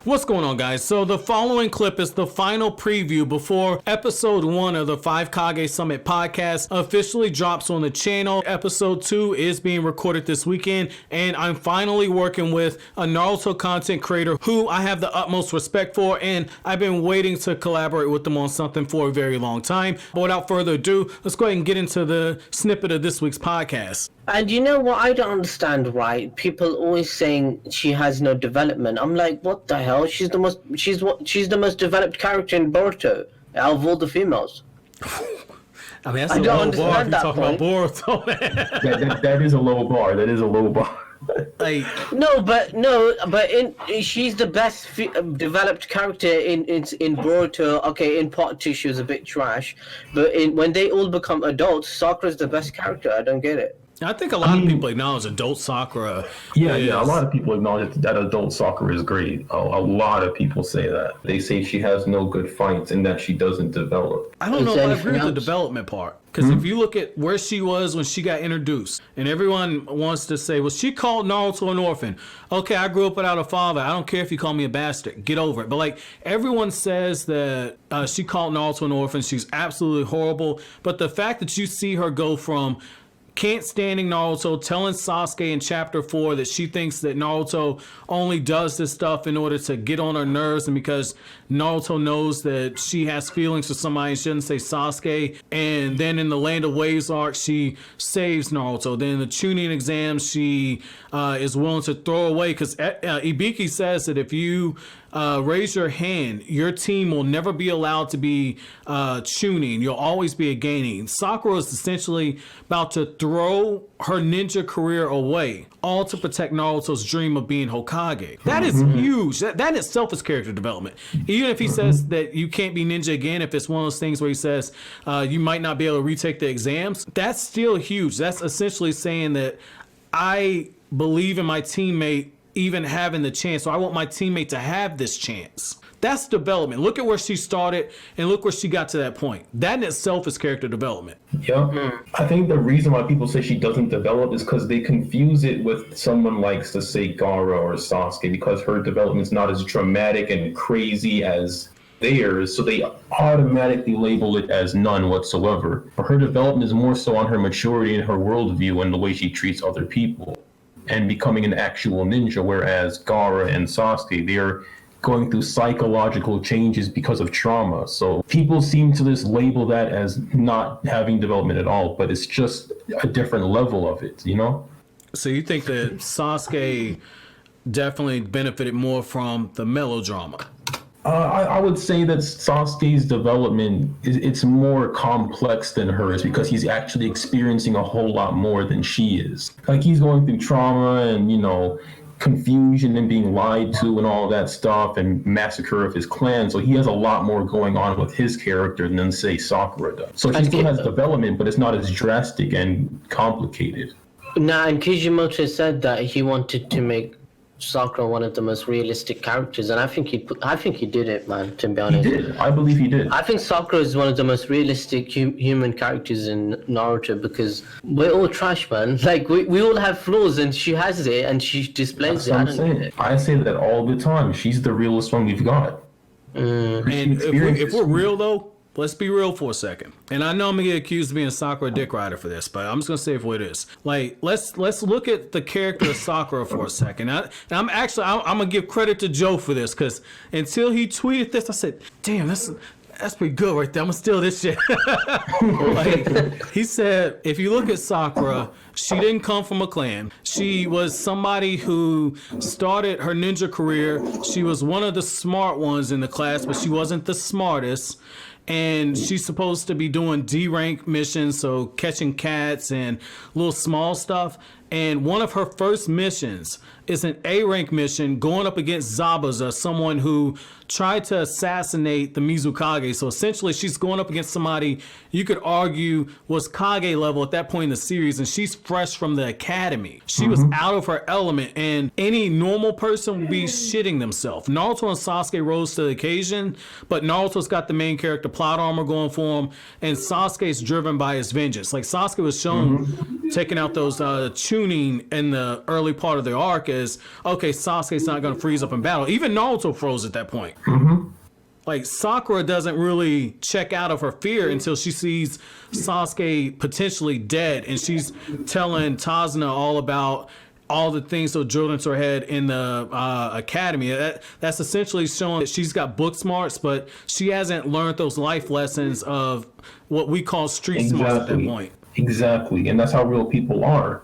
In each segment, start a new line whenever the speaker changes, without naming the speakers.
What's going on, guys? So the following clip is the final preview before episode 1 of the 5 Kage Summit Podcast officially drops on the channel. Episode 2 is being recorded this weekend, and I'm finally working with a Naruto content creator who I have the utmost respect for, and I've been waiting to collaborate with them on something for a very long time. But without further ado, let's go ahead and get into the snippet of this week's podcast.
And you know what I don't understand, right? People always saying she has no development. I'm like, what the hell? She's the most developed character in Boruto out of all the females.
I mean, that's a low bar if you're talking about Boruto.
that is a low bar. That is a low bar.
She's the best developed character in Boruto. Okay, in part 2 she was a bit trash, but when they all become adults, Sakura's the best character. I don't get it.
I think a lot of people acknowledge adult Sakura.
Yeah, a lot of people acknowledge that adult Sakura is great. A lot of people say that. They say she has no good fights and that she doesn't develop.
I don't know if I agree with the development part. Because if you look at where she was when she got introduced, and everyone wants to say, well, she called Naruto an orphan. Okay, I grew up without a father. I don't care if you call me a bastard. Get over it. But like everyone says that she called Naruto an orphan. She's absolutely horrible. But the fact that you see her go from can't standing Naruto, telling Sasuke in chapter 4 that she thinks that Naruto only does this stuff in order to get on her nerves, and because Naruto knows that she has feelings for somebody and shouldn't say Sasuke. And then in the Land of Waves arc, she saves Naruto. Then in the Chunin exam, she is willing to throw away, because Ibiki says that if you raise your hand, your team will never be allowed to be Chunin. You'll always be a Genin. Sakura is essentially about to throw her ninja career away, all to protect Naruto's dream of being Hokage. That is huge. That in itself is character development. Even if he says that you can't be ninja again, if it's one of those things where he says you might not be able to retake the exams, that's still huge. That's essentially saying that I believe in my teammate even having the chance, so I want my teammate to have this chance. That's development. Look at where she started and look where she got to that point. That in itself is character development.
Yeah. I think the reason why people say she doesn't develop is because they confuse it with someone likes to say Gaara or Sasuke, because her development's not as dramatic and crazy as theirs, so they automatically label it as none whatsoever. But her development is more so on her maturity and her worldview and the way she treats other people and becoming an actual ninja, whereas Gaara and Sasuke, they're going through psychological changes because of trauma. So people seem to just label that as not having development at all, but it's just a different level of it, you know?
So you think that Sasuke definitely benefited more from the melodrama?
I would say that Sasuke's development, it's more complex than hers, because he's actually experiencing a whole lot more than she is. Like, he's going through trauma and, confusion and being lied to and all that stuff, and massacre of his clan. So he has a lot more going on with his character than, say, Sakura does. So she still has development, but it's not as drastic and complicated.
Nah, and Kishimoto said that he wanted to make Sakura one of the most realistic characters, and I think he did it, man, to be honest.
He did. I believe he did.
I think Sakura is one of the most realistic human characters in Naruto, because we're all trash, man. Like, we all have flaws, and she has it, and she displays it.
I say that all the time. She's the realest one we've got.
And if we're real, though, let's be real for a second. And I know I'm gonna get accused of being a Sakura dick rider for this, but I'm just gonna say it for what it is. Like, let's look at the character of Sakura for a second. I'm gonna give credit to Joe for this, because until he tweeted this, I said, damn, that's pretty good right there. I'm gonna steal this shit. Like, he said, if you look at Sakura, she didn't come from a clan. She was somebody who started her ninja career. She was one of the smart ones in the class, but she wasn't the smartest. And she's supposed to be doing D-rank missions, so catching cats and little small stuff. And one of her first missions is an A-rank mission going up against Zabuza, someone who tried to assassinate the Mizukage. So essentially, she's going up against somebody you could argue was Kage level at that point in the series, and she's fresh from the academy. She was out of her element, and any normal person would be shitting themselves. Naruto and Sasuke rose to the occasion, but Naruto's got the main character plot armor going for him, and Sasuke's driven by his vengeance. Like Sasuke was shown taking out those tuning in the early part of the arc as, okay, Sasuke's not going to freeze up in battle. Even Naruto froze at that point. Like Sakura doesn't really check out of her fear until she sees Sasuke potentially dead, and she's telling Tazuna all about all the things that drilled into her head in the academy. That's essentially showing that she's got book smarts, but she hasn't learned those life lessons of what we call street smarts at that point.
Exactly, and that's how real people are.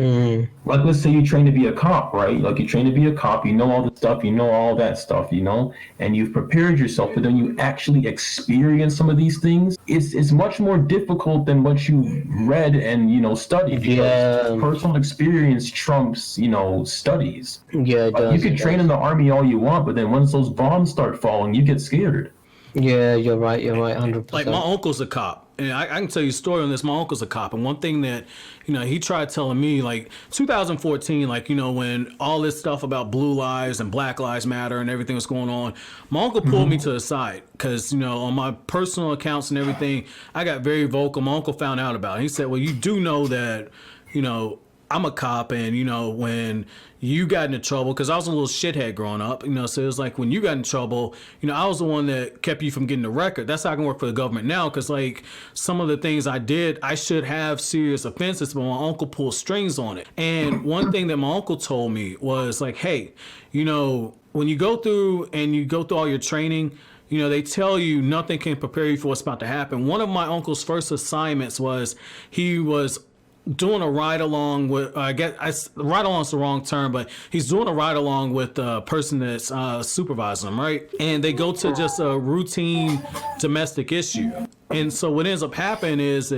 Like, let's say you train to be a cop, right? Like, you train to be a cop, you know all the stuff, you know all that stuff, you know, and you've prepared yourself, but then you actually experience some of these things. It's much more difficult than what you read and, you know, studied. Because personal experience trumps, you know, studies.
Yeah, it does.
You can train in the army all you want, but then once those bombs start falling, you get scared.
Yeah, you're right, 100%.
Like, my uncle's a cop. And I can tell you a story on this. My uncle's a cop. And one thing that, you know, he tried telling me, like, 2014, like, you know, when all this stuff about blue lives and Black Lives Matter and everything was going on, my uncle pulled me to the side because, you know, on my personal accounts and everything, I got very vocal. My uncle found out about it. He said, well, you do know that, you know, I'm a cop, and, you know, when you got into trouble, because I was a little shithead growing up, you know, so it was like when you got in trouble, you know, I was the one that kept you from getting the record. That's how I can work for the government now, because, like, some of the things I did, I should have serious offenses, but my uncle pulled strings on it. And one thing that my uncle told me was, like, hey, you know, when you go through all your training, you know, they tell you nothing can prepare you for what's about to happen. One of my uncle's first assignments was he was doing a ride along with, ride along's the wrong term, but he's doing a ride along with the person that's supervising him, right? And they go to just a routine domestic issue. And so what ends up happening is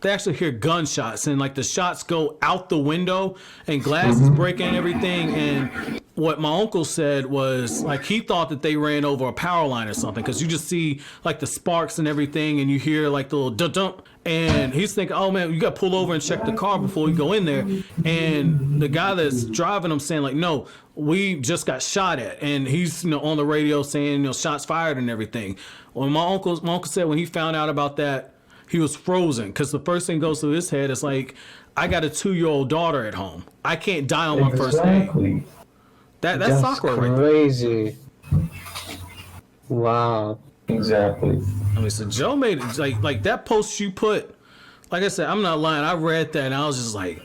they actually hear gunshots, and like the shots go out the window and glass is breaking and everything. And what my uncle said was, like, he thought that they ran over a power line or something, because you just see like the sparks and everything, and you hear like the little dun-dun. And he's thinking, oh man, you got to pull over and check the car before we go in there. And the guy that's driving him saying, like, no, we just got shot at. And he's, you know, on the radio saying, you know, shots fired and everything. When my uncle said when he found out about that, he was frozen, because the first thing goes through his head is like, I got a 2-year-old daughter at home. I can't die on my first day. That's Sakura right there.
Crazy. Wow.
Exactly.
I mean, so Joe made it, like that post you put, like I said, I'm not lying. I read that and I was just like,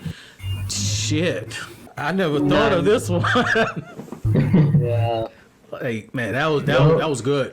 shit, I never thought of this one.
Yeah.
Like, man, that was good.